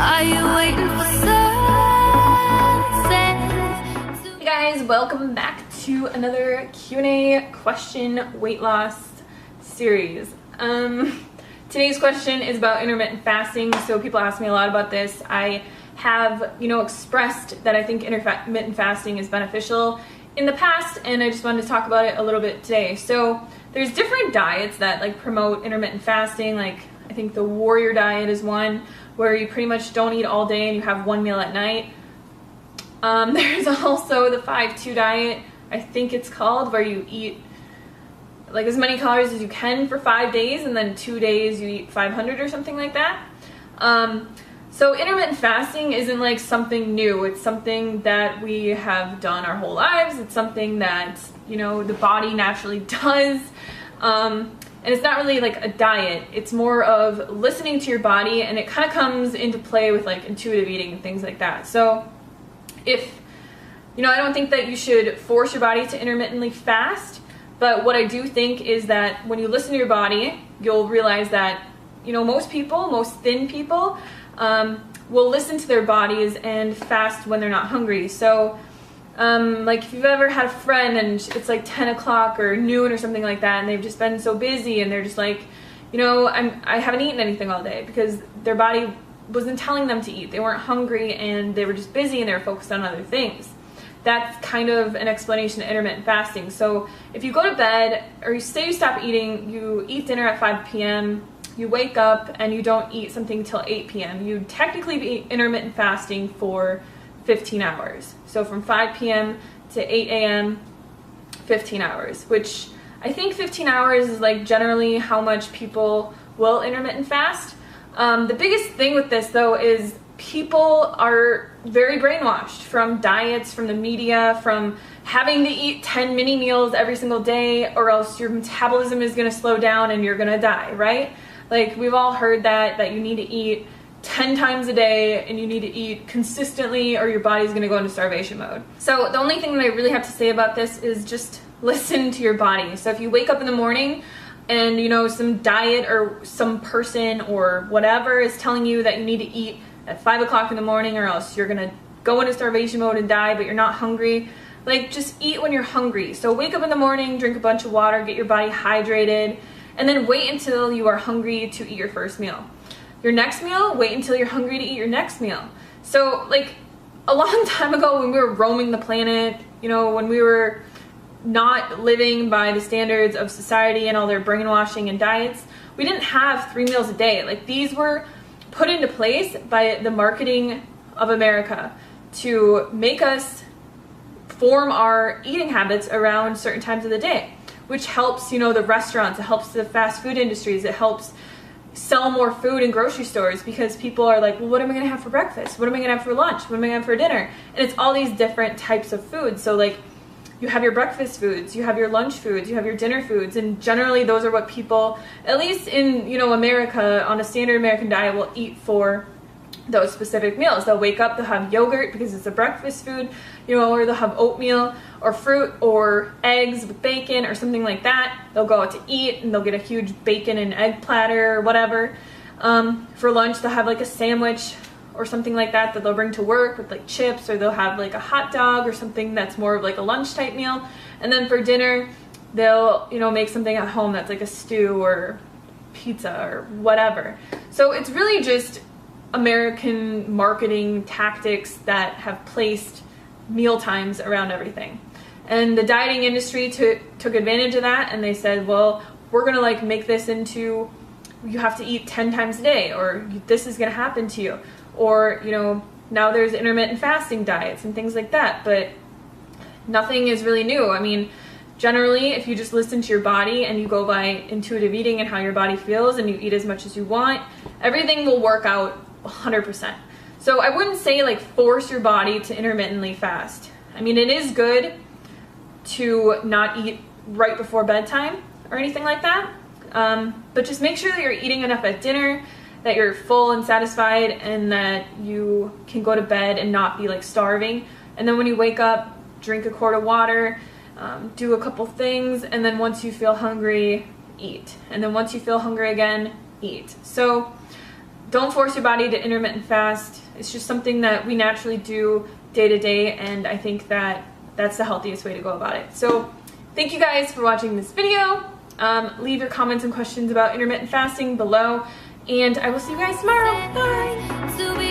Are you waiting for sunset? Hey guys, welcome back to another Q&A question weight loss series. Today's question is about intermittent fasting. So people ask me a lot about this. I have, expressed that I think intermittent fasting is beneficial in the past, and I just wanted to talk about it a little bit today. So there's different diets that promote intermittent fasting. I think the warrior diet is one where you pretty much don't eat all day and you have one meal at night. There's also the 5-2 diet, I think it's called, where you eat as many calories as you can for 5 days, and then 2 days you eat 500 or something like that. So intermittent fasting isn't something new. It's something that we have done our whole lives. It's something that, the body naturally does. And it's not really a diet. It's more of listening to your body, and it kind of comes into play with intuitive eating and things like that. So if, I don't think that you should force your body to intermittently fast, but what I do think is that when you listen to your body, you'll realize that, most thin people, will listen to their bodies and fast when they're not hungry. So if you've ever had a friend and it's 10 o'clock or noon or something like that, and they've just been so busy and they're just I haven't eaten anything all day because their body wasn't telling them to eat. They weren't hungry and they were just busy and they were focused on other things. That's kind of an explanation of intermittent fasting. So if you go to bed, or you say you stop eating, you eat dinner at 5 p.m., you wake up and you don't eat something till 8 p.m., you'd technically be intermittent fasting for 15 hours. So from 5 p.m. to 8 a.m., 15 hours, which I think 15 hours is generally how much people will intermittent fast. The biggest thing with this though is people are very brainwashed from diets, from the media, from having to eat 10 mini meals every single day, or else your metabolism is going to slow down and you're going to die, right? We've all heard that you need to eat 10 times a day and you need to eat consistently or your body's going to go into starvation mode. So the only thing that I really have to say about this is just listen to your body. So if you wake up in the morning and some diet or some person or whatever is telling you that you need to eat at 5 o'clock in the morning or else you're going to go into starvation mode and die, but you're not hungry, just eat when you're hungry. So wake up in the morning, drink a bunch of water, get your body hydrated, and then wait until you are hungry to eat your first meal. Your next meal, wait until you're hungry to eat your next meal. So a long time ago when we were roaming the planet, when we were not living by the standards of society and all their brainwashing and diets, we didn't have 3 meals a day. These were put into place by the marketing of America to make us form our eating habits around certain times of the day, which helps, the restaurants, it helps the fast food industries, it helps sell more food in grocery stores because people are well, what am I going to have for breakfast? What am I going to have for lunch? What am I going to have for dinner? And it's all these different types of foods. So you have your breakfast foods, you have your lunch foods, you have your dinner foods, and generally those are what people, at least in, America, on a standard American diet, will eat for those specific meals. They'll wake up, they'll have yogurt because it's a breakfast food, or they'll have oatmeal or fruit or eggs with bacon or something like that. They'll go out to eat and they'll get a huge bacon and egg platter or whatever. For lunch, they'll have a sandwich or something like that they'll bring to work with chips, or they'll have a hot dog or something that's more of a lunch type meal. And then for dinner, they'll, make something at home that's a stew or pizza or whatever. So it's really just American marketing tactics that have placed meal times around everything. And the dieting industry took advantage of that, and they said, well, we're gonna make this into, you have to eat 10 times a day, or this is gonna happen to you, or now there's intermittent fasting diets and things like that. But nothing is really new. I mean, generally, if you just listen to your body and you go by intuitive eating and how your body feels, and you eat as much as you want, everything will work out 100%. So I wouldn't say force your body to intermittently fast. I mean, it is good to not eat right before bedtime or anything like that, but just make sure that you're eating enough at dinner, that you're full and satisfied, and that you can go to bed and not be starving. And then when you wake up, drink a quart of water, do a couple things, and then once you feel hungry, eat. And then once you feel hungry again, eat. So don't force your body to intermittent fast. It's just something that we naturally do day to day, and I think that that's the healthiest way to go about it. So thank you guys for watching this video. Leave your comments and questions about intermittent fasting below, and I will see you guys tomorrow. Bye!